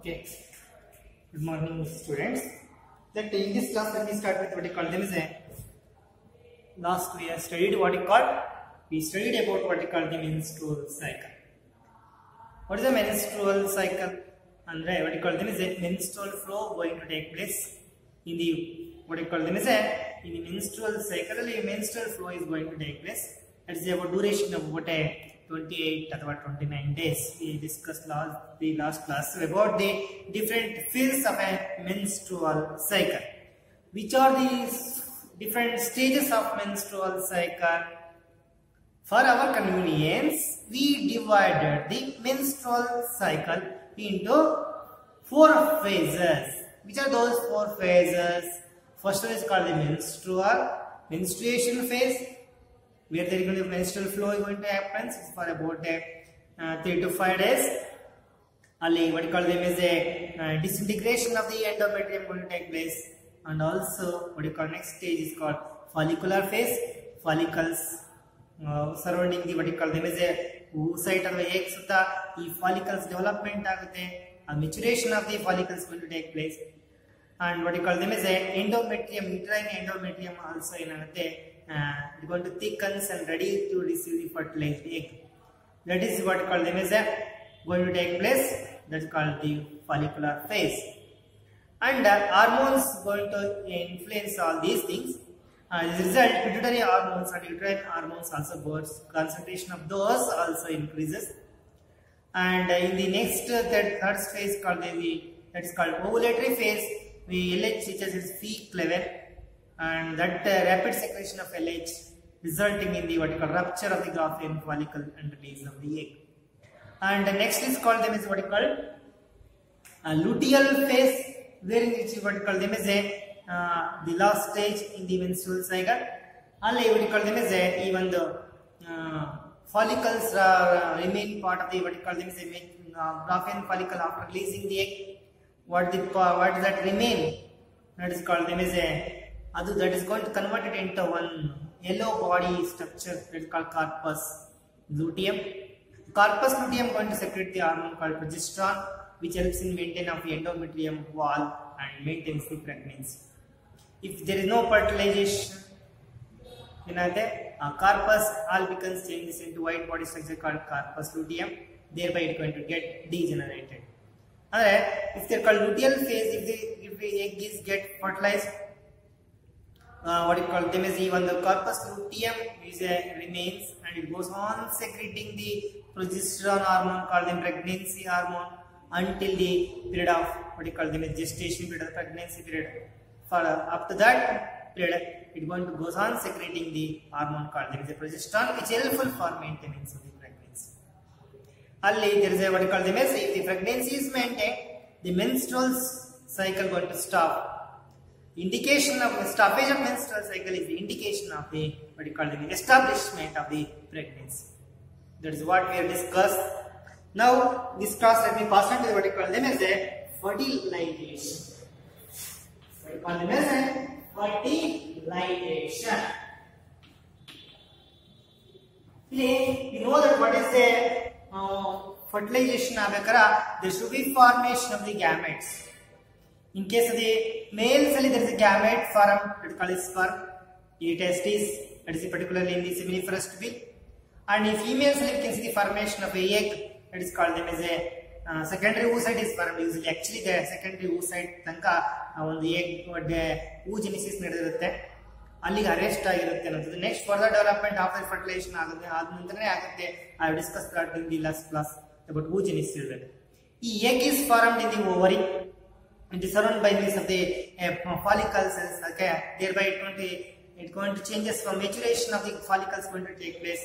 Okay. Good morning, students. That in this class, let me start with what you call them is a last we have studied what you call about what you call the menstrual cycle. What is a menstrual cycle? And what you call them is a menstrual flow going to take place in the what you call them is a in the menstrual cycle. The menstrual flow is going to take place. That is about duration of what a 28 or 29 days. We discussed the last class about the different phases of a menstrual cycle. Which are these different stages of menstrual cycle? For our convenience, we divided the menstrual cycle into 4 phases. Which are those 4 phases? First one is called the menstruation phase, where there is going to be menstrual flow is going to happen for about 3 to 5 days. Ali, what you call them is a disintegration of the endometrium going to take place, and also what you call next stage is called follicular phase. Follicles surrounding the what you call them is a oocyte or egg sutta. The follicles development agutte, a maturation of the follicles going to take place, and what you call them is a endometrium, uterine endometrium also in agutte. It is going to thickens and ready to receive the fertilized egg. That is what called them as going to take place. That is called the follicular phase. And hormones going to influence all these things. As a result, pituitary hormones and uterine hormones also goes. Concentration of those also increases. And in the next third phase called that is called ovulatory phase. The LH reaches its peak level. And that rapid secretion of LH resulting in the what you call rupture of the Graafian follicle and release of the egg. And the next is called them is what you call a luteal phase, wherein which what you call them is the last stage in the menstrual cycle. Only what you call them is even the follicles remain part of the what you call them is Graafian follicle after releasing the egg. What does that remain? That is called them is that is going to convert it into one yellow body structure that is called corpus luteum. Corpus luteum going to secrete the hormone called progesterone, which helps in maintenance of the endometrium wall and maintains the pregnancy. If there is no fertilization, corpus all becomes changes into white body structure called corpus luteum. Thereby, it is going to get degenerated. If they are called luteal phase, if the egg is get fertilized, what you call them is even the corpus luteum is remains and it goes on secreting the progesterone hormone called the pregnancy hormone until the period of what you call them is gestation period of pregnancy period. For up to that period, it going to goes on secreting the hormone called them is progesterone, which is helpful for maintenance of the pregnancy. Only there is a what you call them is if the pregnancy is maintained, the menstrual cycle going to stop. Indication of the stoppage of menstrual cycle is the indication of the what you call the establishment of the pregnancy. That is what we have discussed. Now this class let me pass on to what you call them as a fertilization. What you call them as a fertilization. You know that what is the fertilization abekara? There should be formation of the gametes. In case of the male cell, there is a gamete formed, that is called sperm, testis, that is particularly in the seminiferous tubule. And in female cell, you can see the formation of a egg, that is called them as a secondary oocyte is formed. Usually, actually, the secondary oocyte tanka on the egg oogenesis ನಡೆದಿರುತ್ತೆ, ಅಲ್ಲಿಗೆ arrest ಆಗಿರುತ್ತೆ ಅನ್ನೋದು. Next further development after fertilization ಆಗುತ್ತೆ, ಆದ ನಂತರನೇ ಆಗುತ್ತೆ. I have discussed that in the last class about oogenesis. ಈ egg is formed in the ovary. It is surrounded by means of the follicle cells. Okay, thereby it going to changes from maturation of the follicles going to take place.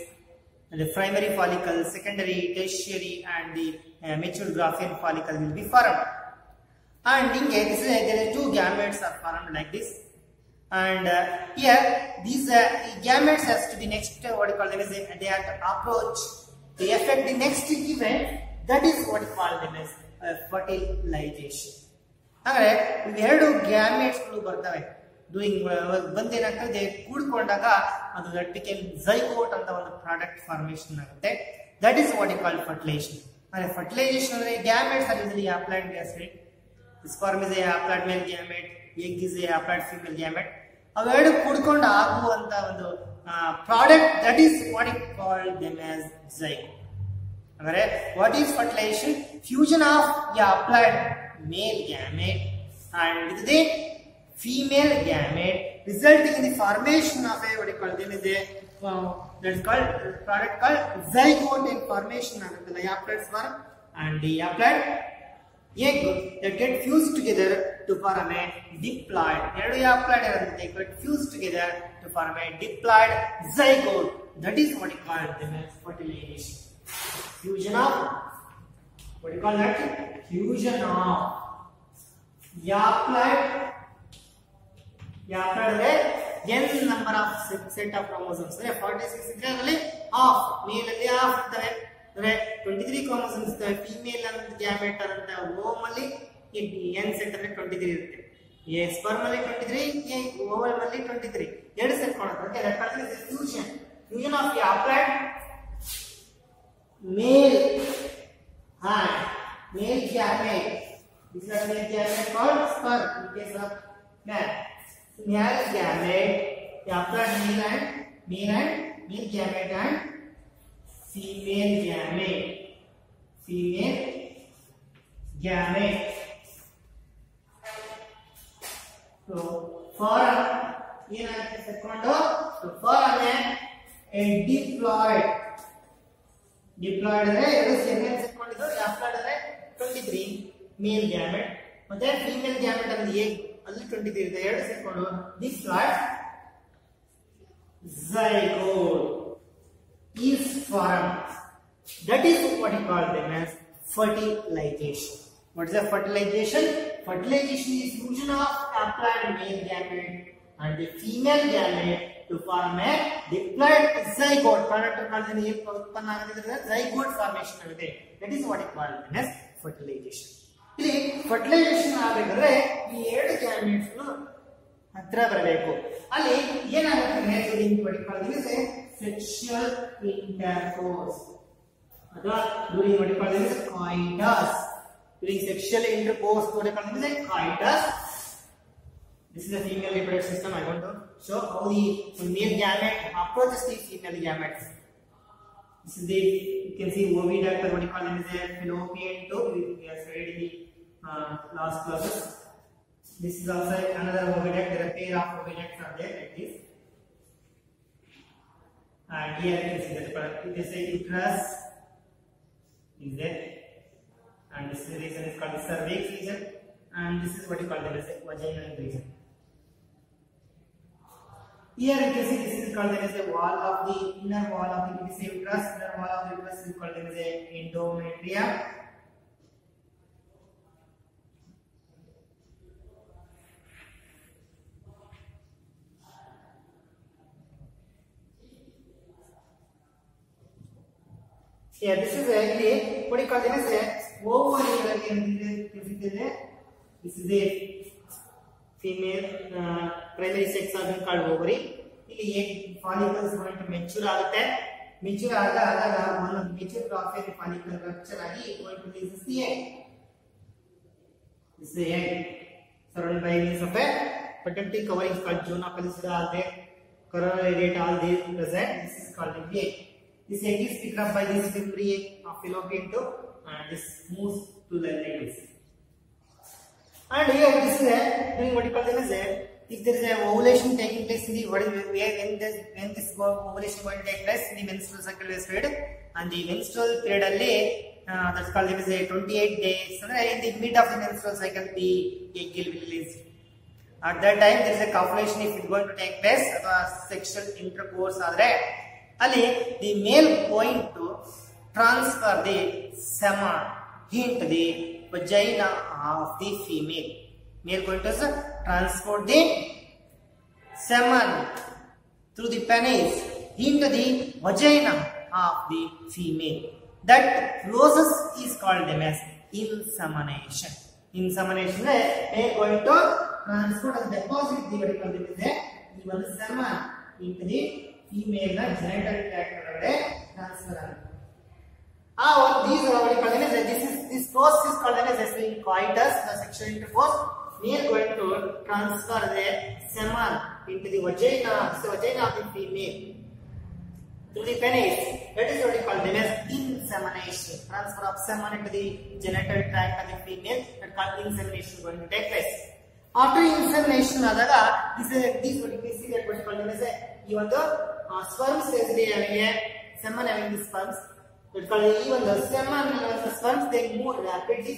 And the primary follicle, secondary, tertiary, and the mature Graafian follicle will be formed. And in case there are 2 gametes are formed like this. And here these gametes has to be next what you call them is they have to approach to affect the next event. That is what you call them as fertilization. ಹಾಗಾದ್ರೆ ಇವೆರಡು ಗ್ಯಾಮೆಟ್ಸ್ಗಳು ಬರ್ತವೆ doing ಬಂದೇನಾಗ್ತದೆ ಕೂಡ್ಕೊಂಡಾಗ ಅದು that became zygote ಅಂತ ಒಂದು product formation ಆಗುತ್ತೆ. That is what you call fertilization. And fertilization ಅಂದ್ರೆ gametes are usually haploid gastrate. Sperm is a haploid male gamete, egg is a haploid female gamete. ಅವೆರಡು ಕೂಡಿಕೊಂಡು ಆಗುವಂತ ಒಂದು product, that is what it called them as zygote. ಅಂದರೆ what is fertilisation? Fusion of a haploid male gamete and with the female gamete resulting in the formation of a what you call them is a that is called product called zygote in formation of the haploid sperm and the haploid egg that get fused together to form a diploid. ಎರಡು haploid they get fused together to form a diploid zygote. That is what you call them as fertilization. Fusion of what you call that? Fusion of haploid ಅಂದ್ರೆ n number of set of chromosomes. 46 ಇದ್ರೆ ಅದರಲ್ಲಿ half ಮೇಲ್ ಅಲ್ಲಿ half ಇರ್ತವೆ. ಅಂದ್ರೆ 23 chromosomes ಇರ್ತವೆ. Female ಅಂತ gamete ಅಂತ ohm ಅಲ್ಲಿ n ಸೆಟ್ ಅಂದ್ರೆ 23 ಇರುತ್ತೆ. ಎ ಸ್ಪರ್ಮ್ ಅಲ್ಲಿ 23, ಎ ಓವಮ್ ಅಲ್ಲಿ 23. ಎರಡು ಸೆಟ್ ಕಾಣುತ್ತೆ. That called fusion. Fusion of haploid male and male gamete. This is a male gamete called sperm in case of man. Male gamete, haploid male gamete and female gamete. So form ಏನಾಗುತ್ತೆ ತಕೊಂಡು form a diploid ಅಂದ್ರೆ ಎರಡು segment ತಕೊಂಡಿದ್ದು. haploid ಅಂದ್ರೆ 23 ಮೇಲ್ gamete ಮತ್ತೆ female gamete ಅಂದ್ರೆ egg ಅಲ್ಲಿ 23 ಇದೆ. ಎರಡು ಸೇರ್ಕೊಂಡು diploid zygote is formed. That is what we call them as fertilization. What is the fertilization? Fertilization is fusion of haploid male gamete and the female gamete to form a diploid zygote. Product ಕಾಲ್ದಲ್ಲಿ ಏನು ಉತ್ಪನ್ನ ಆಗುತ್ತೆ? zygote formation ಆಗುತ್ತೆ. That is what we call them as fertilization. ಇಲ್ಲಿ fertilisation ಆಗಬೇಕಾದ್ರೆ ಈ ಎರಡು gametes ಹತ್ರ ಬರಬೇಕು. ಅಲ್ಲಿ ಏನಾಗುತ್ತೆ? ಸೆಕ್ಷುವಲ್ ಇಂಟರ್ಕೋರ್ಸ್ ಅಥವಾ during what you call this coitus. During sexual intercourse what you call this coitus. This is the female reproductive system. I want to show how the male gamete approaches the female gamete. This is the, you can see oviduct, what you call them is a fallopian tube. We have studied in the last classes. This is also another oviduct. There are pair of oviducts are there like this. And here you can see that it is a uterus is there, and this region is called the cervix region, and this is what you call the vaginal region. Here you can see this is called as a wall of the inner wall of the uterus. Inner wall of the uterus is called as a endometrium. Yeah, this is actually what you call it as a ovary. This is a female primary sex organ called ovary. ಇಲ್ಲಿ egg follicles going to mature ಆಗುತ್ತೆ. mature ಆದಾಗ ಒಂದು mature of a follicle rupture ಆಗಿ going to release the egg. This is the egg surrounded by means of a protective covering called zona pellucida all there. Coronal radiate all there present. This is called the egg. This egg is picked up by this primary of fallopian tube and this moves to the legs. And here this is doing what you call them as a, if there is a ovulation taking place in the when this ovulation going to take place in the menstrual cycle is period, and the menstrual period alli that's called as a 28 days. So in the mid of the menstrual cycle the egg will be released. At that time there is a copulation if it is going to take place or sexual intercourse adre ali the male going to transfer the semen into the vagina of the female. Male going to transport the semen through the penis into the vagina of the female. That process is called them as insemination. Insemination is male going to transport and deposit the vertical even semen into the female genital tract transfer. These are what you call them as between coitus, the sexual intercourse, male going to transfer the semen into the vagina, the vagina of the female, to the penis. That is what we call them as insemination. Transfer of semen into the genital tract of the female, that called insemination going to take place. After insemination, this is what we see that what we call them as even the sperm cells they having a semen having the sperms. Even the semen and the sperms they move rapidly.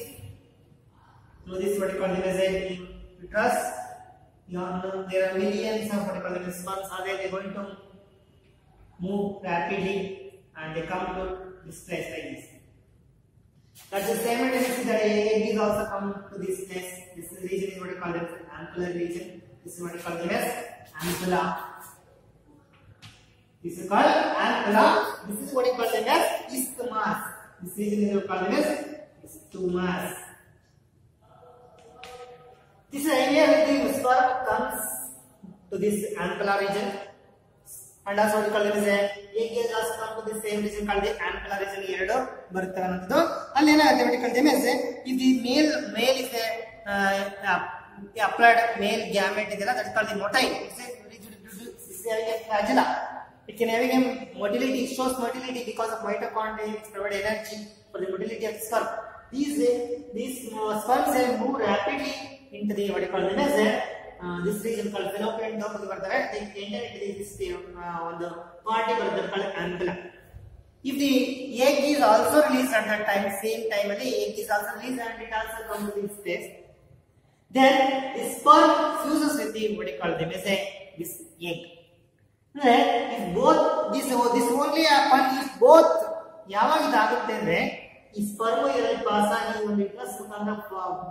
So this is what we call them as a uterus. There are millions of what we call them as sperms. Are they going to move rapidly and they come to this place like this. That's the same tendency that egg is also come to this place. This region is what we call them as ampulla region. This is what we call them as ampulla. This is called ampulla. This is what we call them as isthmus. This region is what we call them as isthmus. This area where the sperm comes to this ampulla region, and also what we call them as egg is also come to the same region called the ampulla region. Here, ಬರುತ್ತವಂತದ್ದು ಅಲ್ಲಿ ಏನಾಗುತ್ತೆ what we call them as if the male is the applied male gamete ಇದೆಲ್ಲ that is called the motile. It's having a flagella. It can having a motility, it shows motility because of mitochondria which provide energy for the motility of the sperm. These sperms move rapidly into the what we call them as this region called fallopian tube. They enter into this on the party called ampulla. If the egg is also released at that time, same time the egg is also released and it also comes to this place, then the sperm fuses with the what we call them as this egg. If both this only happen if both ಯಾವಾಗ ಇದಾಗುತ್ತೆ ಅಂದ್ರೆ ಈ sperm ಎರಡು pass ಆಗಿ ಒಂದು uterus ಮುಖಾಂತರ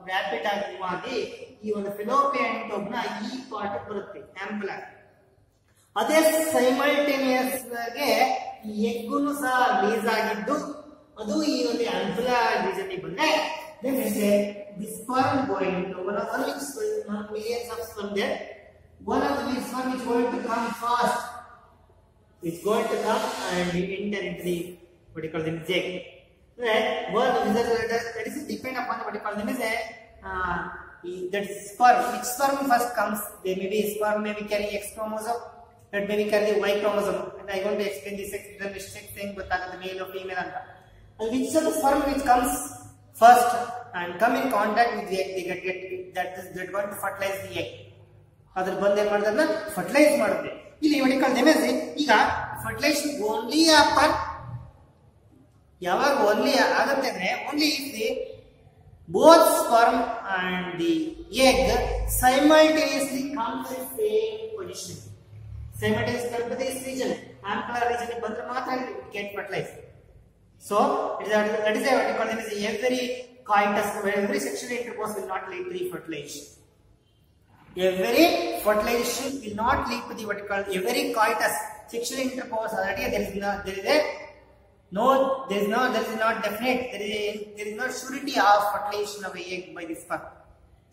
rapid ಆಗಿ ಈ ಒಂದು ಫೆಲೋಪಿಯನ್ ಟ್ಯೂಬ್ ನ ಈ ಪಾರ್ಟ್ ಬರುತ್ತೆ ಆಂಪುಲಾ. ಅದೇ ಸೈಮಲ್ಟೇನಿಯಸ್ ಆಗಿ ಈ ಎಗ್ಗುನು ಸಹ ರಿಲೀಸ್ ಆಗಿದ್ದು ಅದು ಈ ಒಂದು ಆಂಪುಲಾ ರೀಜನ್ ಗೆ ಬಂದ್ರೆ then they say the sperm going to one of millions of sperm there. One of the sperm is going to come fast. It's going to come and enter into the what you call them egg. Right? That is depend upon what you call them as that sperm. Which sperm first comes? There may be sperm may be carrying X chromosome, that may be carrying Y chromosome. And I want to explain the sex thing with the male or female. And which of the sperm which comes first and come in contact with the egg, they get that going to fertilize the egg. Other ಬಂದು ಏನು ಮಾಡ್ತಾರೆ fertilise ಮಾಡುತ್ತೆ. ಇಲ್ಲಿ what you call them as ಈಗ fertilization only happen ಯಾವಾಗ only ಆಗುತ್ತೆ ಅಂದ್ರೆ only if the both sperm and the egg simultaneously come to the same position. Simultaneously come to this region, ampulla region ಬಂದ್ರೆ ಮಾತ್ರ get fertilized. So that is what you call them as every coitus, every sexual intercourse will not lead to the fertilization. Every fertilization will not lead to the what you call every coitus sexual intercourse. Already there is not definite. There is no surety of fertilization of a egg by the sperm.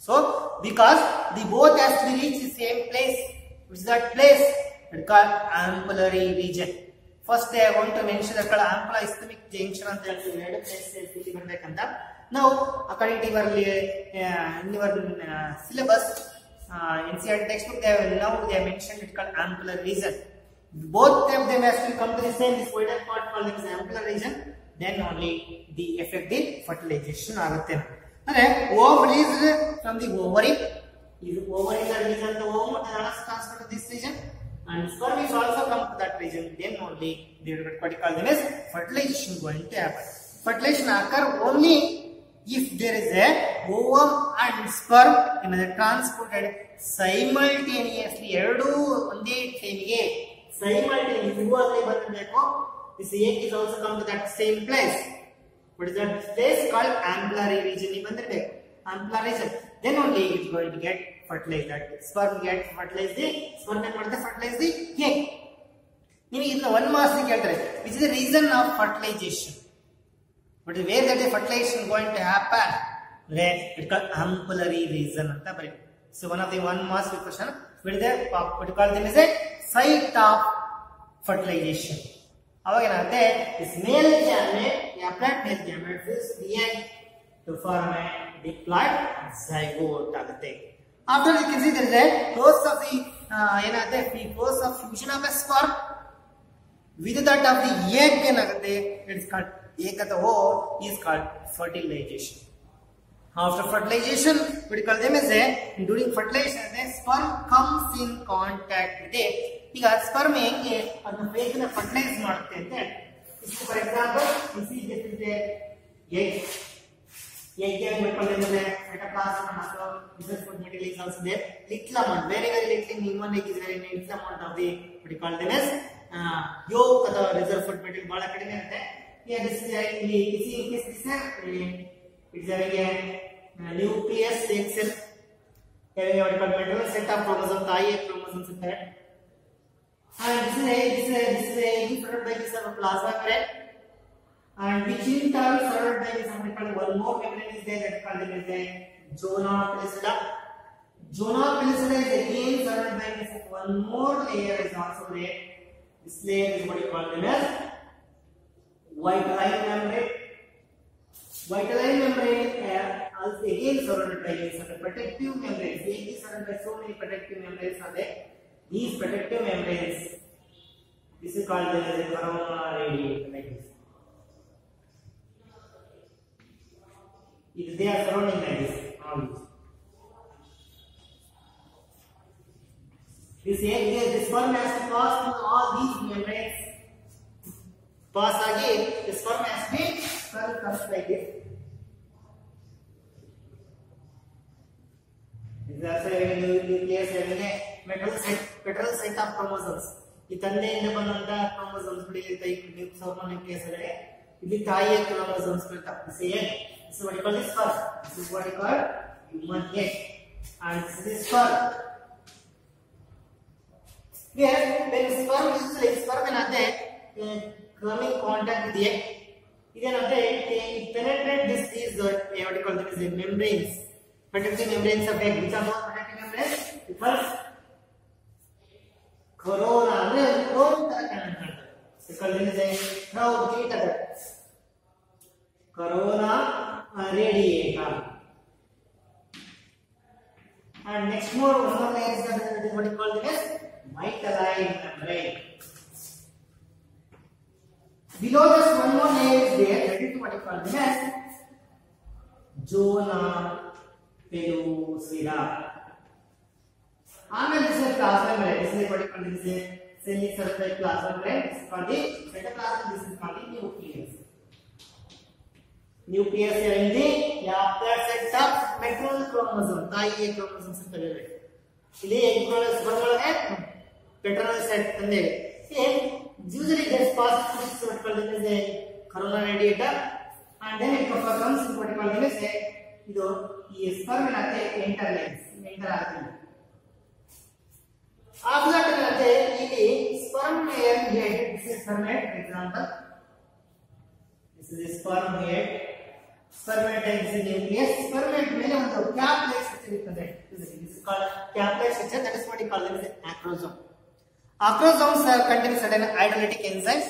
So because the both has to reach the same place, which is that place that called ampullary region. First they want to mention that called ampulla isthmic junction ಅಂತ ಹೇಳ್ತೀವಿ. ಎರಡು place ಇಲ್ಲಿ ಬರಬೇಕಂತ. Now according to your syllabus NCERT textbook they have mentioned it called ampullary region. Both of them has to come to the same this wider part called as ampullary region, then only the effective fertilization ಆಗುತ್ತೆ. ಅಂದ್ರೆ ovum released from the ovary, is ovary is released and the ovum transfer to this region, and sperm is also come to that region, then only the what you call them as fertilization going to happen. Fertilization occur only if there is a ovum and sperm transported simultaneously. ಎರಡು ಒಂದೇ ಟೈಮಿಗೆ simultaneously ಇವಾಗಲೇ ಬರಬೇಕು. This egg is also come to that same place. What is that place called ampullary region? ಬಂದಿರಬೇಕು ampullary region, then only it is going to get fertilized. That sperm get fertilized, the sperm ಏನು ಮಾಡುತ್ತೆ fertilize the egg. ನಿಮಗೆ ಇದನ್ನ one marks ಕೇಳ್ತಾರೆ, which is the reason of fertilization. But where that the fertilization going to happen? It called ampullary region ಅಂತ ಬರೀತೀವಿ. So one of the one marks question, what you call them is a site of fertilization. ಅವಾಗ ಏನಾಗುತ್ತೆ this male gamete, the applied male gamete is the egg, to form a diploid zygote ಆಗುತ್ತೆ. After you can see there is a process of the process of fusion of a sperm with that of the egg ಏನಾಗುತ್ತೆ, it is called egg ಅಥವಾ is called fertilization. After fertilization, we call them as a during fertilization the sperm comes in contact with it. ಈಗ sperm ಹೆಂಗೆ ಅದನ್ನ face ನ fertilise ಮಾಡುತ್ತೆ ಅಂತ ಹೇಳಿ. For example, you see this is the egg. Egg we call them as a cytoplasm and also rutherford material is also there. Little amount, very little, in one egg is very little amount of the what we call them as yolk ಅಥವಾ rutherford material ಬಹಳ ಕಡಿಮೆ ಇರುತ್ತೆ. Here this is it's having a nucleus egg cell having what we call maternal set of chromosomes, ತಾಯಿಯ chromosomes ಇರ್ತವೆ. And this is a surrounded by this plasma membrane, and which in turn surrounded by this something called one more membrane is there that called as a zona pellucida. Zona pellucida is again surrounded by this one more layer is also there. This layer is what you call them as vitelline membrane. Vitelline membrane is again surrounded by this protective membranes. It is surrounded by so many protective membranes are there. These protective membranes, this is called the corona radiator, like this. If they are surrounding like this, all this sperm has to pass through all these membranes. Pass again, the sperm has to be comes like this. This is also having a nucleus, having a maternal set of chromosomes. ಈ ತಂದೆಯಿಂದ ಬಂದಂತ chromosomes ಬಿಡಿರುತ್ತೆ ಈ nucleus ಅಲ್ಲಿ. ಇಲ್ಲಿ ತಾಯಿಯ chromosomes ಇರ್ತವೆ. This is what you call this sperm. This is what you call human egg. And this is sperm. Here, when sperm ಏನಾಗುತ್ತೆ come in contact with the egg. ಇದೇನಾಗುತ್ತೆ it penetrates these what you call them is the membranes. Protective membranes of egg. Which are not protective membranes? First, corona ಅಂದ್ರೆ ಕ್ರೋನ್ ತರ ಕಾಣುತ್ತೆ. because there is a crowd created corona radiator. And next one more layer is what you call it as vitelline membrane. Below just one more layer is there, that is what you call it as zona pellucida. And this is plasma membrane. This is what you call this is cell surface plasma membrane. This is called the cytoplasm. This is called the nucleus. Nucleus having the after set of maternal chromosome. ತಾಯಿಯ chromosomes ಇರ್ತವೆ. ಇಲ್ಲಿ egg ಒಳಗೆ paternal set ತಂದೆ. Usually gets passed through this what called as a corona radiator, and then it comes in what called as a ಇದು ಈ sperm ಏನಾಗುತ್ತೆ enter ಆಗುತ್ತೆ. After that ಏನಾಗುತ್ತೆ ಇಲ್ಲಿ sperm head, this is sperm head for example. This is the sperm head. Sperm head is the nucleus. Sperm head ಮೇಲೆ ಒಂದು cap-like structure ಇರ್ತದೆ. This is called cap-like structure. That is what we call them as acrosome. Acrosomes contain certain hydrolytic enzymes.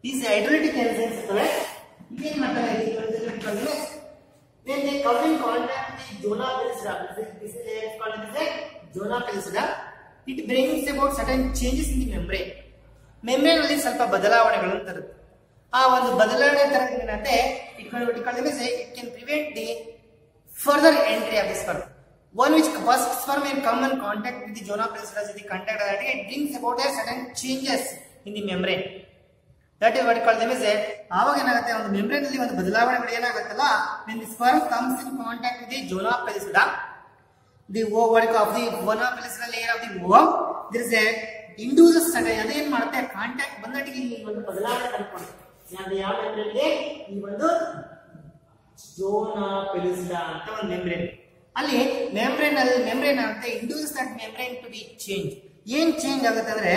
These hydrolytic enzymes ಇರ್ತವೆ. ಇದೇನು ಮಾಡ್ತಾರೆ when they come in contact with the zona pellucida, this is called as a zona pellucida. It brings about certain changes in the membrane. Membrane ಅಲ್ಲಿ ಸ್ವಲ್ಪ ಬದಲಾವಣೆಗಳನ್ನು ತರುತ್ತೆ. ಆ ಒಂದು ಬದಲಾವಣೆ ತರದಿಂದ ಏನಾಗುತ್ತೆ it can prevent the further entry of the sperm. One which first sperm may come in contact with the zona pellucida, with the contact of that, it brings about a certain changes in the membrane. That is what we call them as a ಆವಾಗ ಏನಾಗುತ್ತೆ ಒಂದು membrane ಅಲ್ಲಿ ಒಂದು ಬದಲಾವಣೆಗಳು ಏನಾಗುತ್ತಲ್ಲ when the sperm comes in contact with the zona pellucida, the what of the zona pellucida layer of the ovum, there is a induces certain ಅದೇನ್ ಮಾಡುತ್ತೆ contact ಬಂದಟ್ಟಿಗೆ ಈ ಒಂದು ಬದಲಾವಣೆ ಕಂಡುಕೊಳ್ಳುತ್ತೆ. ಯಾವ membrane ಗೆ ಈ ಒಂದು zona pellucida ಅಂತ ಒಂದು membrane. ಅಲ್ಲಿ membrane ಆಗುತ್ತೆ induces that membrane to be changed. ಏನ್ ಚೇಂಜ್ ಆಗುತ್ತೆ ಅಂದ್ರೆ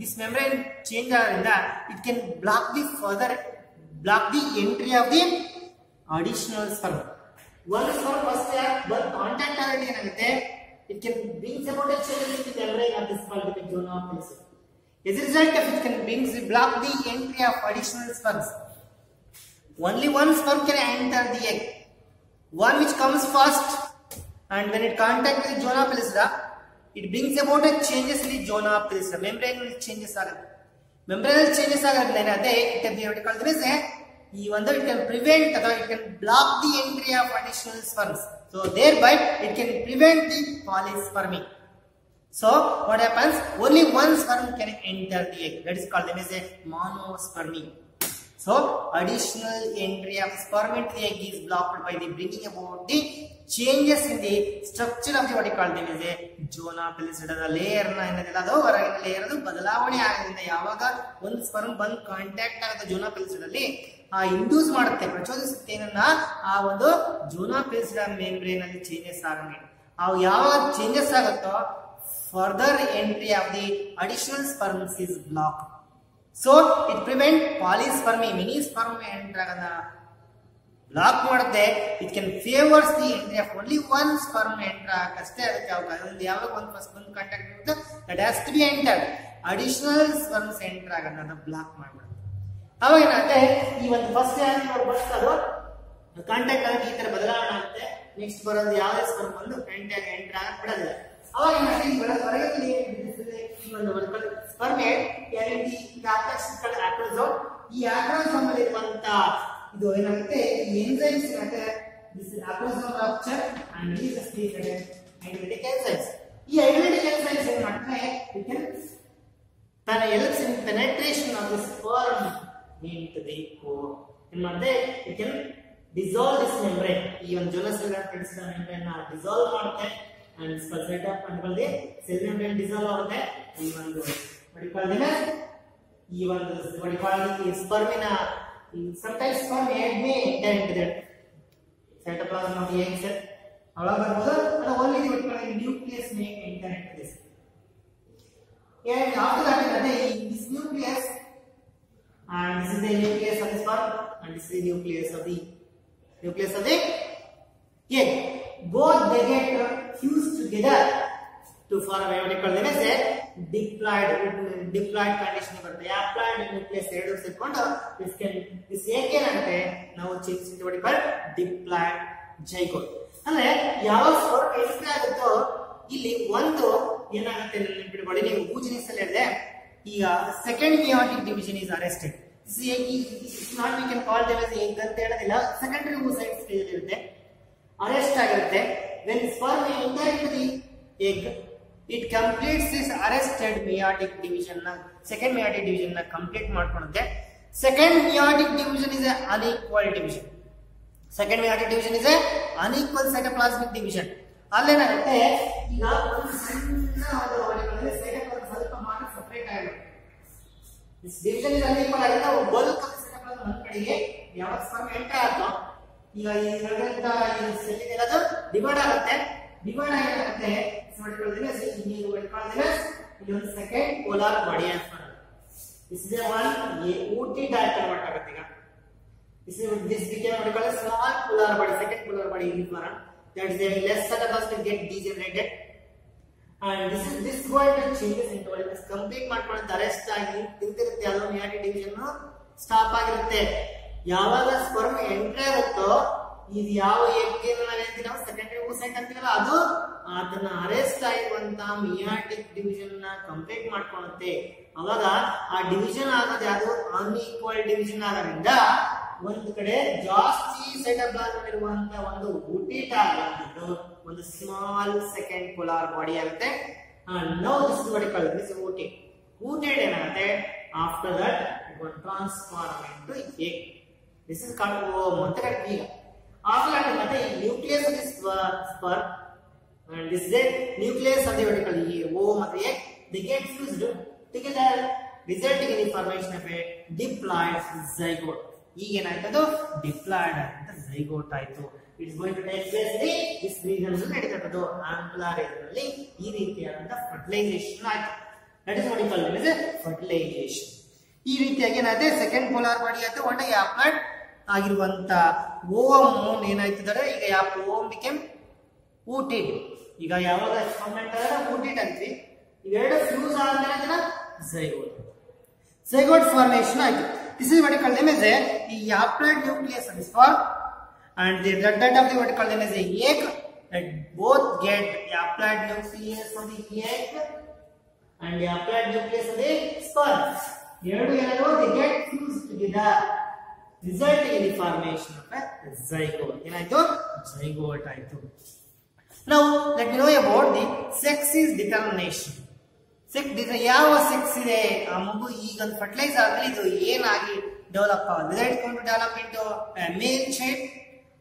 this membrane change ಆದ್ರಿಂದ it can block the entry of the additional sperm. One sperm first one contact ಆಗಿ ಏನಾಗುತ್ತೆ it can brings about a change in the membrane of this called the zona pellucida. As a result of it can block the entry of additional sperms. only one sperm can enter the egg. One which comes first, and when it contact with zona pellucida, it brings about a changes in the zona pellucida. Membrane changes ಆಗುತ್ತೆ. Membrane changes ಆಗೋದ್ರಿಂದ ಅದೇ what called is ಈ ಒಂದು it can prevent ಅಥವಾ it can block the entry of additional sperms. So thereby it can prevent the polyspermy. So what happens? Only one sperm can enter the egg. That is called as a monospermy. So additional entry of sperm into the egg is blocked by the bringing about the changes in the structure of the what you call them is a zona pellucida layer na ಏನದಲ್ಲ ಅದು ಹೊರಗಿನ layer ಅದು ಬದಲಾವಣೆ ಆಗೋದ್ರಿಂದ ಯಾವಾಗ ಒಂದು sperm ಬಂದು contact ಆಗುತ್ತೆ ಜೋನಾ ಪೆಲಿಸಿಡಾ ಅಲ್ಲಿ ಆ ಇಂಡ್ಯೂಸ್ ಮಾಡುತ್ತೆ ಪ್ರಚೋದಿಸುತ್ತೆ ಏನನ್ನ ಆ ಒಂದು ಜೋನಾ ಪೆಲಿಸಿಡಾ ಮೆಂಬ್ರೇನ್ ಅಲ್ಲಿ ಚೇಂಜಸ್ ಆಗಂಗೆ ಆ ಯಾವಾಗ ಚೇಂಜಸ್ ಆಗುತ್ತೋ further entry of the additional sperms is blocked. So it prevent polyspermy, mini sperm enter agana block ಮಾಡುತ್ತೆ. It can favors the entry of only one sperm enter ಆಗಷ್ಟೇ ಅದಕ್ಕೆ ಒಂದು ಯಾವಾಗ ಒಂದು first ಒಂದು ಕಾಂಟ್ಯಾಕ್ಟ್ ಇರುತ್ತೆ that has to be entered. Additional sperms enter ಆಗನ್ನ block ಮಾಡ್ಬಿಡುತ್ತೆ. ಅವಾಗ ಏನಾಗುತ್ತೆ ಈ ಒಂದು ಫಸ್ಟ್ ಯಾರು ಬರ್ತಾರೋ ಕಾಂಟ್ಯಾಕ್ಟ್ ಆಗಿ ಈ ತರ ಬದಲಾವಣೆ ಆಗುತ್ತೆ. ನೆಕ್ಸ್ಟ್ ಬರೋದು ಯಾವುದೇ ಸ್ಪರ್ಮ್ ಬಂದು ಕಾಂಟ್ಯಾಕ್ಟ್ ಎಂಟರ್ ಆಗ ಬಿಡೋದಿಲ್ಲ. ಅವಾಗ ಹೊರಗಡೆ ಸ್ಪರ್ಮ್ ಆಕ್ರೋಸೋಮ್ ಈ ಆಕ್ರೋಸೋಮ್ ಅಲ್ಲಿ ಇರುವಂತ ಇದು ಏನಾಗುತ್ತೆ ಈ ಎಂಜೈಮ್ಸ್ ಏನಾಗುತ್ತೆ this acrosome rupture and releases the identic enzymes. ಈ ಐಡೆಂಟಿಕ್ ಎಂಜೈಮ್ಸ್ ಏನು ಮಾಡ್ತಾರೆ helps in penetration of the sperm into the core. ಏನು ಮಾಡುತ್ತೆ it can dissolve this membrane. ಈ ಒಂದು ಜೋನಾ ಪೆಲಿಸಿಡಾ membrane ನ dissolve ಮಾಡುತ್ತೆ and set up and the cell membrane dissolve ಆಗುತ್ತೆ. ಈ ಒಂದು what you call them ಈ ಒಂದು what you call the spermina sometimes sperm egg may enter into that cytoplasm of the egg cell ಅವಾಗ ಬರ್ಬೋದು ಅದು only the what you call the nucleus may enter into this. And after that this nucleus and this is the nucleus of the sperm and this is the nucleus of the egg. Both they get fused together to form what you call them as a diploid condition ಬರುತ್ತೆ. haploid nucleus ಎರಡು ಸೇರಿಕೊಂಡು this egg ಏನಂತೆ ನಾವು change into what you call diploid zygote. ಅಂದ್ರೆ ಯಾವ sperm entry ಆಗುತ್ತೋ ಇಲ್ಲಿ ಒಂದು ಏನಾಗುತ್ತೆ ನೆನಪಿಟ್ಕೊಳ್ಳಿ. ನೀವು ಊಜಿನಿಸ್ ಅಲ್ಲಿ ಹೇಳಿದೆ ಈಗ second meiotic division is arrested. Not we can call them as egg ಅಂತ ಹೇಳೋದಿಲ್ಲ. ಸೆಕೆಂಡರಿ oocyte ಸ್ಟೇಜ್ ಅಲ್ಲಿ ಇರುತ್ತೆ, ಅರೆಸ್ಟ್ ಆಗಿರುತ್ತೆ. when sperm enter into the egg it completes this arrested meiotic division na second meiotic division na complete ಮಾಡ್ಕೊಳ್ಳುತ್ತೆ. second meiotic division is a unequal division. second meiotic division is a unequal cytoplasmic division. ಅಲ್ಲೇನಾಗುತ್ತೆ ಈಗ ಒಂದು ಸಣ್ಣ ಒಂದು cytoplasm ಸ್ವಲ್ಪ ಮಾತ್ರ separate ಆಗುತ್ತೆ. this division is unequal ಆಗಿದೆ. Bulk of cytoplasm ಒಂದು ಕಡೆಗೆ ಯಾವ ಸ್ಪರ್ಮ್ ಎಂಟರ್ ಆಗುತ್ತೋ ಈಗ ಈ ಇರೋದಂತ ಈ ಸೆಲ್ ಇದೆ ಅದು ಡಿವೈಡ್ ಆಗುತ್ತೆ. ಡಿವೈಡ್ ಆಗಿರುತ್ತೆ ನೋಡಿಕೊಳ್ಳೋದಿಲ್ಲ ಇಲ್ಲಿ ಒಂದು ಸೆಕೆಂಡ್ ಪೋಲಾರ್ ಬಾಡಿ ಅಂತ this is a one OT dot convert ಆಗುತ್ತೆ. ಈಗ this became what you call a small polar body, second polar body in form. That is the less cytoplasm get degenerated and this going to changes into what is complete ಮಾಡ್ಕೊಳ್ಳುತ್ತೆ. Arrest ಆಗಿ ತಿಂತಿರುತ್ತೆ ಅದು meiotic division stop ಆಗಿರುತ್ತೆ. ಯಾವಾಗ sperm entry ಆಗುತ್ತೋ ಇದು ಯಾವ egg ಹೇಳ್ತೀವಿ ನಾವು ಸೆಕೆಂಡರಿ oocyte ಅಂತೀವಲ್ಲ ಅದು ಅದನ್ನ ಅರೆಸ್ಟ್ ಆಗಿರುವಂತ ಮಿಯಾಟಿಕ್ ಡಿವಿಷನ್ ನ ಕಂಪ್ಲೀಟ್ ಮಾಡ್ಕೊಳ್ಳುತ್ತೆ. ಅವಾಗ ಆ ಡಿವಿಷನ್ ಆಗೋದು ಯಾವುದು ಅನ್ಈಕ್ವಲ್ ಡಿವಿಷನ್ ಆಗೋದ್ರಿಂದ ಒಂದು ಕಡೆ ಜಾಸ್ತಿ ಸೈಟೋಪ್ಲಾಸಂ ಇರುವಂತ ಒಂದು ಊಟಿಟ್ ಆಗಿದ್ದು ಒಂದು ಸ್ಮಾಲ್ ಸೆಕೆಂಡ್ ಪೋಲಾರ್ ಬಾಡಿ ಆಗುತ್ತೆ. Now this is what you call this ootid ಏನಾಗುತ್ತೆ after that it will transform into egg. This is called ovum ಅಂತ ಹೇಳ್ತೀವಿ. after that ಮತ್ತೆ ಈ nucleus of this sperm and this is the nucleus of the what you call the ovum of the egg. They get fused together resulting in the formation of a diploid zygote. ಈಗ ಏನಾಯ್ತದು diploid ಅಂತ zygote ಆಯ್ತು. It's going to take place this region ಅಲ್ಲಿ ನಡೀತದ್ದು ampullar area ಅಲ್ಲಿ ಈ ರೀತಿಯಾದಂತ fertilization ಆಯ್ತು. That is what you call it as fertilization. ಈ ರೀತಿಯಾಗಿ ಏನಾಯ್ತು ಸೆಕೆಂಡ್ ಪೋಲಾರ್ ಬಾಡಿ ಆಯ್ತು. ಒನ್ ಹ್ಯಾಪ್ಲಾಯ್ಡ್ ಆಗಿರುವಂತ ಓವಮ್ ಏನಾಯ್ತಂದ್ರೆ ಈಗ ಓವಮ್ ಬಿಕೇಮ್ ಊಟಿಡ್. ಈಗ ಯಾವಾಗ ಊಟಿಡ್ ಅಂತೀವಿ ಇವೆರಡು ಫ್ಯೂಸ್ ಆದ್ಮೇಲೆ ಝೈಗೋಟ್ ಫಾರ್ಮೇಶನ್ ಆಯ್ತು. This is what you call them as the haploid nucleus of the sperm, and that of the what you call them as a egg, that both get the haploid nucleus of the egg and the haploid nucleus of the sperm. They get fused together, resulting in the formation of a zygote. Zygote. Now let me know about the sex's determination. ಯಾವ sex ಇದೆ ಆ ಮಗು ಈಗ ಒಂದು fertilise ಆದ್ರೆ ಇದು ಏನಾಗಿ develop ಆಗುತ್ತೆ, whether it going to develop into male child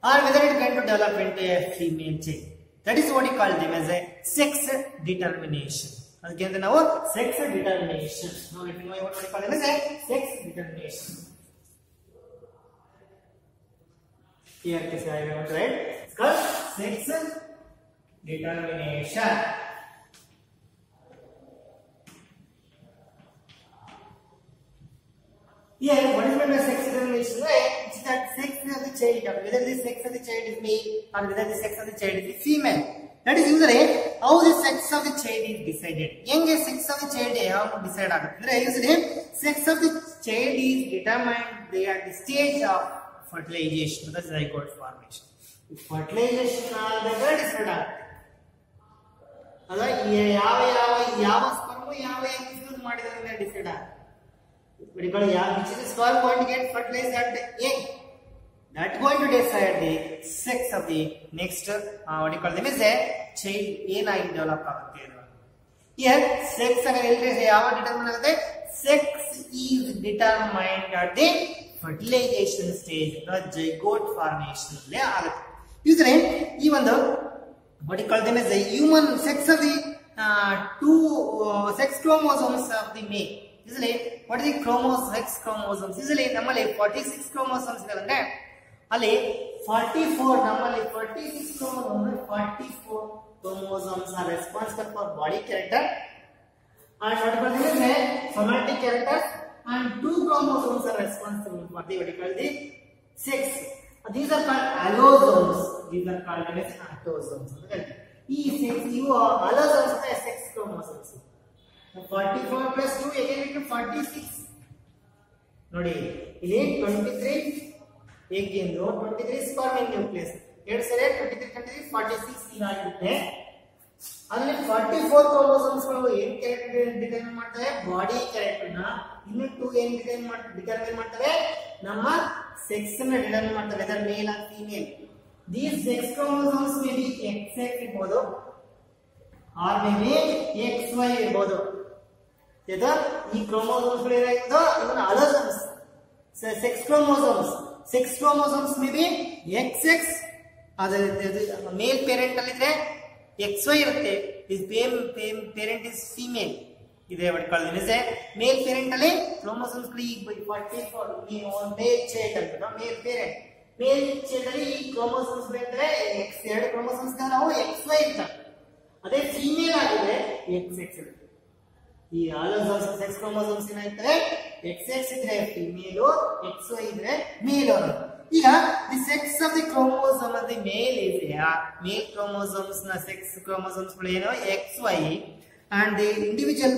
or whether it going to develop into a female child. That is what you call them as a sex determination. ಅದಕ್ಕೆ ಅಂತ ನಾವು ಸೆಕ್ಸ್ ಡಿಟರ್ಮಿನೇಷನ್. ನಾವು let me know what we call them as a sex determination. Here this I want to write. It's called sex determination. Here, what is meant by sex determination? It's that sex of the child, whether the sex of the child is male or whether the sex of the child is female. That is usually how the sex of the child is decided. Young sex of the child how to decide agutte. Usually sex of the child is determined at the stage of fertilization, that is zygote formation. Fertilization ಆದಾಗ decide ಆಗುತ್ತೆ. ಅದ ಯಾವ sperm ಯಾವ use ಮಾಡಿದ್ರೆ decide ಆಗುತ್ತೆ. Which is the sperm going to get fertilized at the egg. That going to decide the sex of the next what you call them is a child. ಏನಾಗಿ develop ಆಗುತ್ತೆ ಅದು. Here sex ಅನ್ನು ಯಾವ determine ಆಗುತ್ತೆ? Sex is determined at the fertilization stage, the zygote formation ಅಲ್ಲೇ ಆಗುತ್ತೆ. Usually ಈ ಒಂದು what you call them as the human sex of the two sex chromosomes of the male. Usually what is the sex chromosomes? Usually nammali 46 chromosomes idavandre alli 44 nammali 46 chromosomes are responsible for body character and what called is somatic character, and 2 chromosomes are responsible for the what called the sex. These are called allosomes. These are called as autosomes. ಈ sex ಇವು allosomes are sex chromosomes. 44 plus 2 again into 46. ನೋಡಿ ಇಲ್ಲಿ 23 egg ಇಂದು 23 sperm nucleus. ಎರಡು ಸರಿ 23 46 ಇದಾಗುತ್ತೆ. ಅದರಲ್ಲಿ 44 chromosomes ಗಳು ಏನು ಕ್ಯಾರೆಕ್ಟರ್ ಡಿಟರ್ಮಿನ್ ಮಾಡ್ತವೆ? ಬಾಡಿ ಕ್ಯಾರೆಕ್ಟರ್ ನ. ಇನ್ನು 2 ಏನು ಡಿಟರ್ಮಿನ್ ಮಾಡ್ತವೆ? ನಮ್ಮ ಸೆಕ್ಸ್ ಅನ್ನು ಡಿಟರ್ಮಿನ್ ಮಾಡ್ತವೆ, whether male or female. These sex chromosomes may be XX ಇರಬಹುದು or maybe XY ಇರಬಹುದು. ಇದು ಈ ಕ್ರೋಮೋಸೋಮ್ಸ್ ಗಳು ಏನಾಗಿರೋದು ಇವನ್ನ allosomes. Sex chromosomes may be XX, ಅದು ಮೇಲ್ ಪೇರೆಂಟ್ ಅಲ್ಲಿ ಇದ್ರೆ XY ಇರುತ್ತೆ. This parent is female. ಇದೆ what called is a male parent ಅಲ್ಲಿ ಕ್ರೋಮೋಸೋಮ್ಸ್ ಗಳು ಈಗ 44 ಮೇಲ್ ಚೈಲ್ಡ್ ಅಂತ ಮೇಲ್ ಪೇರೆಂಟ್. ಮೇಲ್ ಚೈಲ್ಡ್ ಅಲ್ಲಿ ಈ ಕ್ರೋಮೋಸೋಮ್ಸ್ ಇದ್ರೆ X, ಎರಡು ಕ್ರೋಮೋಸೋಮ್ಸ್ ನಾವು XY ಇರ್ತವೆ. ಅದೇ ಫೀಮೇಲ್ ಆಗಿದ್ರೆ XX ಇರುತ್ತೆ. ಈ ಆಲೋಸೋಮ್ಸ್ ಸೆಕ್ಸ್ ಕ್ರೋಮೋಸೋಮ್ಸ್ ಏನಾಗ್ತವೆ? XX ಇದ್ರೆ ಫೀಮೇಲ್, XY ಇದ್ರೆ ಮೇಲ್ ಅನ್ನೋದು. ಈಗ the sex of the chromosome of the male is male chromosomes ನ ಸೆಕ್ಸ್ ಕ್ರೋಮೋಸೋಮ್ಸ್ ಗಳು ಏನು XY and the individual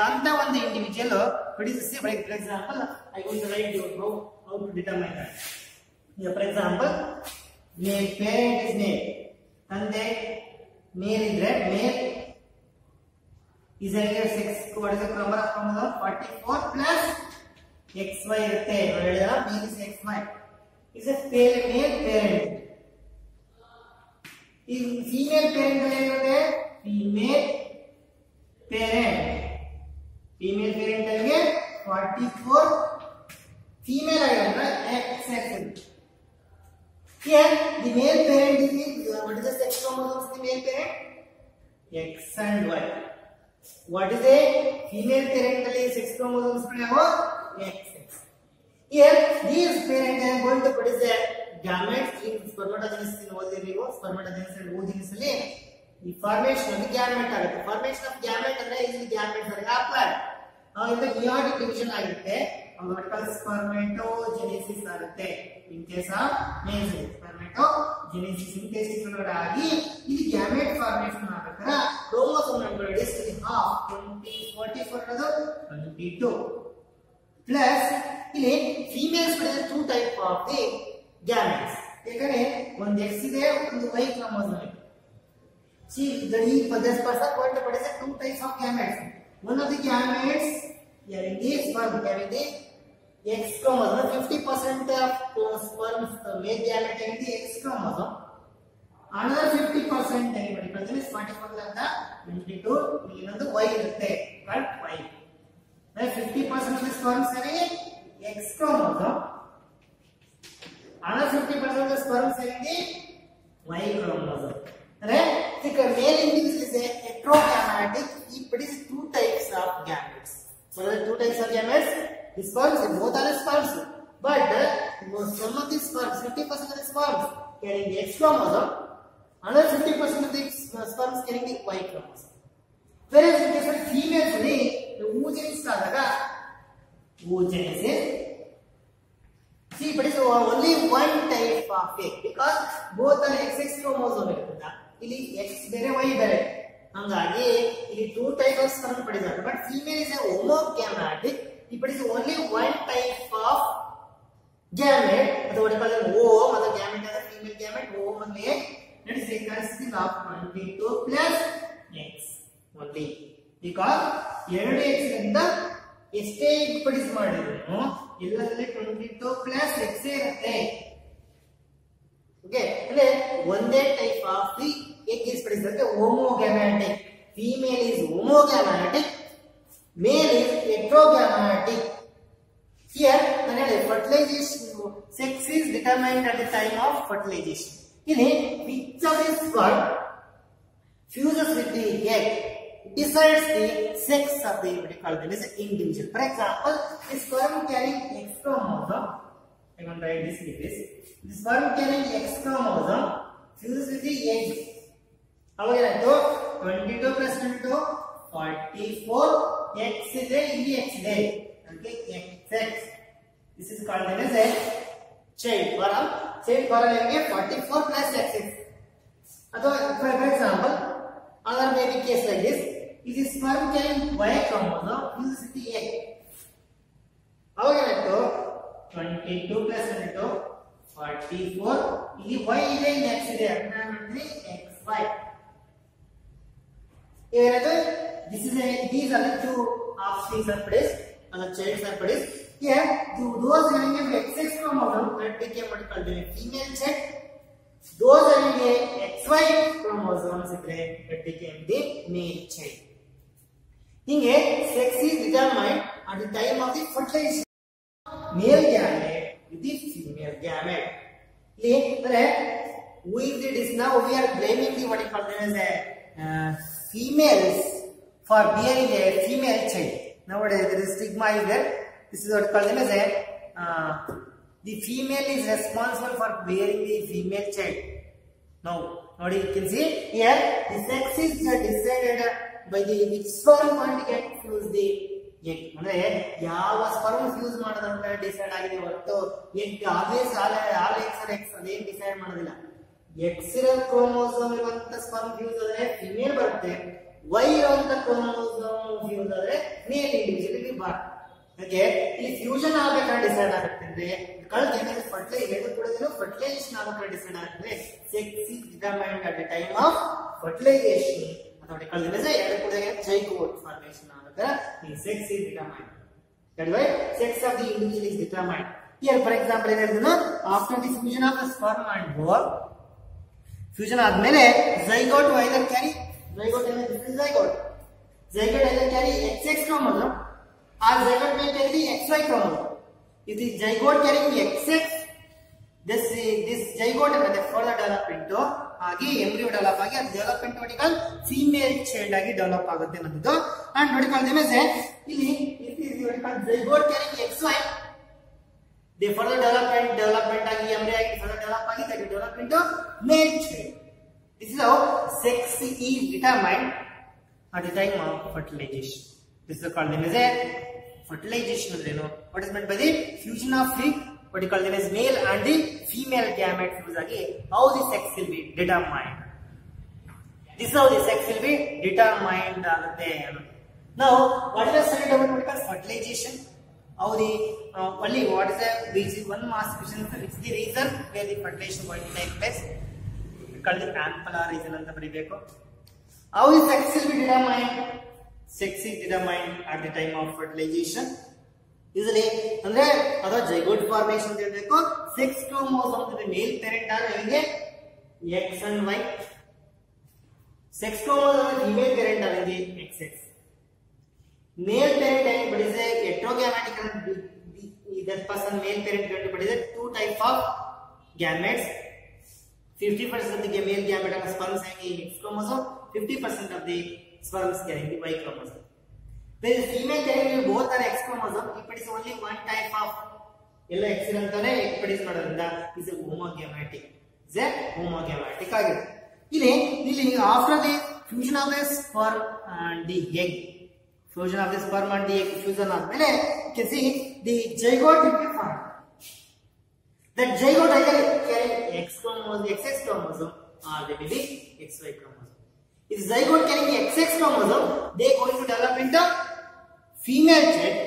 ಅಂತ ಒಂದು individual produces. For example, I going to write you how to determine that. For example, male parent is male, ತಂದೆ ಮೇಲ್ ಇದ್ರೆ ಮೇಲ್ is a sex. What is the number of chromosomes? 44 plus XY ಇರುತ್ತೆ. ಹೇಳಿದರ ಮೇಲ್ is XY is a male parent. ಈ female parent ಏನಿರುತ್ತೆ? Female parent ಅಲ್ಲಿ 44 female ಆಗಿದ್ರೆ XX. Here the male parent is what is the sex chromosomes of the male parent? X and Y. What is a female parent ಅಲ್ಲಿ sex chromosomes ಗಳು XX. Here these parents are going to produce the gametes in spermatogenesis. in ಓದಿರಿ ನೀವು spermatogenesis and oogenesis ಅಲ್ಲಿ ಈ formation of gamete ಆಗುತ್ತೆ. Formation of gamete ಅಂದ್ರೆ ಇಲ್ಲಿ gametes ಅಂದ್ರೆ ಹ್ಯಾಪ್ಲಾಯ್ಡ್ ಇದು ಮಿಯೋಟಿಕ್ ಡಿವಿಷನ್ ಆಗಿರುತ್ತೆ. spermatogenesis ಆಗುತ್ತೆ. in case of male spermatogenesis in case ಆಗಿ ಇಲ್ಲಿ ಗ್ಯಾಮೆಟ್ ಫಾರ್ಮೇಷನ್ ಆಗಬೇಕಾದ್ರೆ ಕ್ರೋಮೋಸೋಮ್ ನಂಬರ್ is half 44 ಅದು 22 plus ಇಲ್ಲಿ females two type of the gametes. ಯಾಕಂದ್ರೆ ಒಂದು X ಇದೆ, ಒಂದು Y ಕ್ರೋಮೋಸೋಮ್ ಇದೆ. See, this person going to produce two types of gametes. One of the gametes having the sperm having the X chromosome. 50% of sperm male gamete having the X chromosome. Another 50% anybody present is 44 and the 22. Another Y irutte, right? Y. Then 50% of the sperms having X chromosome. Another 50% of the sperms having the Y chromosome. Right? The male individual is a heterogametic. He produces two types of gametes. What are the two types of gametes? The sperms, both are the sperms. But some of the sperms, 50% of the sperms carrying the X chromosome, another 50% of the sperms carrying the Y chromosome. Whereas in case of females, the oogenesis. See, but it's only one type of egg because both are XX chromosome. ಇಲ್ಲಿ X ಬೇರೆ Y ಬೇರೆ, ಹಂಗಾಗಿ ಇಲ್ಲಿ two type of sperm ಪಡೆದಿದ್ದಾರೆ. But female is a homogametic. ಈ ಪಡೆದ only one type of gamete. ಅದು what we call O ಮತ್ತು ಗ್ಯಾಮೆಟ್ ಆದ ಫೀಮೇಲ್ ಗ್ಯಾಮೆಟ್ O ಮತ್ತು A. That is consisting of 22 plus X only. because ಎರಡು X ಇಂದ ಎಷ್ಟೇ ಎಗ್ ಪ್ರೊಡ್ಯೂಸ್ ಮಾಡಿದ್ರು ಎಲ್ಲದರಲ್ಲಿ 22 plus X ಇರುತ್ತೆ. Okay, ಅಂದ್ರೆ ಒಂದೇ type of the egg is produced as homogametic. Female is homogametic, male is heterogametic. Here, fertilization sex is determined at the time of fertilization. Here, which of the sperm fuses with the egg decides the sex of the individual. For example, the sperm carrying X chromosome. I want to write this with this. The sperm carrying X chromosome fuses with the egg. ಅವಾಗ ಏನಾಯ್ತು 22 plus 22 44 X ಇದೆ, ಇಲ್ಲಿ X ಇದೆ, ಅದಕ್ಕೆ XX. This is called as a chain form. Chain form ನಿಮಗೆ 44 plus XX. ಅಥವಾ for example, other maybe case like this. It is sperm carrying Y chromosome fuses with the egg. ಅವಾಗ ಏನಾಯ್ತು 22 plus 22 44 ಇಲ್ಲಿ Y ಇದೆ, ಇಲ್ಲಿ X ಇದೆ, ಅಂದ್ರೆ XY. These are the two offsprings are produced, and the childs are produced. Here, those having a XX chromosome that became what is called a female child. Those having a XY chromosomes that became the male child. Here, sex is determined at the time of the fertilization. Male gamete with the female gamete. With this now we are blaming the what is called as a females for bearing a female child. Nowadays there is stigma is there. This is what called as a the female is responsible for bearing the female child. Now you can see here the sex is decided by the which sperm going to get fuse the egg. ಅಂದ್ರೆ ಯಾವ sperm fuse ಮಾಡೋದಂತ decide ಆಗಿದೆ ಹೊರತು egg obvious all X or X ಅದೇನು decide ಮಾಡೋದಿಲ್ಲ. X chromosome ಇರುವಂತ sperm fuse ಆದ್ರೆ female ಬರುತ್ತೆ, Y ಇರುವಂತ ಕ್ರೋಮೋಸೋಮ್ ಫ್ಯೂಸ್ ಆದ್ರೆ ಮೇಲ್ ಇಂಡಿವಿಜುವಲ್ ಬರುತ್ತೆ. ಓಕೆ, ಇಲ್ಲಿ ಫ್ಯೂಷನ್ ಆಗಬೇಕಾದ್ರೆ ಡಿಸೈಡ್ ಆಗುತ್ತೆ ಅಂದ್ರೆ ಕಳೆದ ಏನಾದ್ರು ಫರ್ಟಿಲೈಸೇಷನ್ ಆಗಬೇಕಾದ್ರೆ ಡಿಸೈಡ್ ಆಗುತ್ತೆ. Sex is determined at the time of fertilization ಅಥವಾ ಕಳೆದ ಎರಡು ಕೂಡ ಜೈಗೋಟ್ ಫಾರ್ಮೇಷನ್ ಆಗುತ್ತೆ. ಈ sex is determined. That is why sex of the individual is determined. Here for example ಏನಿದೆ after the fusion of the sperm and ovum, fusion ಆದ್ಮೇಲೆ zygote will either carry zygote either carry XX chromosome or zygote may carry the XY chromosome. If the zygote carrying XX, this zygote may further develop into ಆಗಿ embryo develop ಆಗಿ ಅದು development vertical female child ಆಗಿ develop ಆಗುತ್ತೆ ಅನ್ನೋದು. and vertical image ಇಲ್ಲಿ it is vertical zygote carrying XY, they further development ಆಗಿ embryo ಆಗಿ further develop ಆಗಿ that develop into male child. This is how sex is determined at the time of fertilization. This is called as a fertilization. What is meant by the fusion of the what you call as male and the female gamete fuse agi how the sex will be determined. This is how the sex will be determined. Now what is the study about what is fertilization, how the only what is the reason, one mass efficient, it's the reason where the fertilization going to take place. Called the ampulla region anta baribeku. How the sex will be determined? Sex is determined at the time of fertilization. Usually, andre adu zygote formation anta helbeku. Sex chromosome to the male parent are having a X and Y. Sex chromosome to the female parent are having a XX. Male parent and what is a heterogametic, that person male parent going to produce two type of gametes. 50% of the male gamete of sperms having X chromosome, 50% of the sperms carrying the Y chromosome. Whereas female carrying both are X chromosome, if it is only one type of yellow X antane egg produce ಮಾಡೋದ್ರಿಂದ is a homogametic. Is a homogametic ಆಗಿದೆ. ಇಲ್ಲಿ after the fusion of the sperm and the egg, fusion of the sperm and the egg fusion ಆದ್ಮೇಲೆ you can see the zygote will be formed. That zygote either carrying X chromosome, XX chromosome, or they may be XY chromosome. If zygote carrying the XX chromosome, they are going to develop into female child.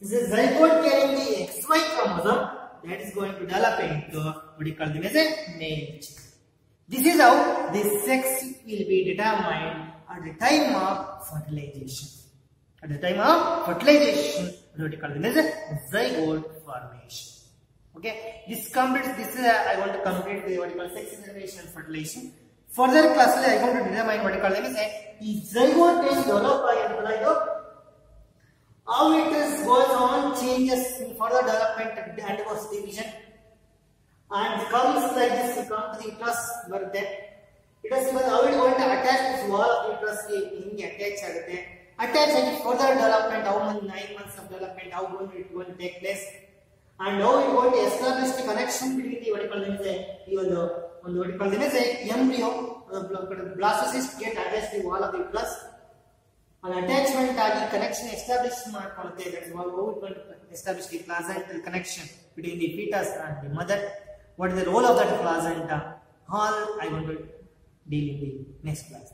If the zygote carrying the XY chromosome, that is going to develop into what we call them as a male child. This is how the sex will be determined at the time of fertilization. At the time of fertilization, what we call them as a zygote formation. Okay, this completes this. I want to complete the what we call sex determination and fertilization. Further class, I want to determine what we call them as a zygote is developed how it is goes on changes in further development and undergoes division and comes like this. You come to the uterus where that it is how it going to attach this wall of the uterus in attach agutte. Attach and further development, how many 9 months of development, how it going to take place, and how it going to establish the connection between the what you call them as a what you call them as a embryo, blastocyst get attached to the wall of the uterus, and attachment agi connection establish ಮಾಡ್ಕೊಳ್ಳುತ್ತೆ. That is how it going to establish the placental connection between the fetus and the mother. What is the role of that placenta? All I want to deal in the next class.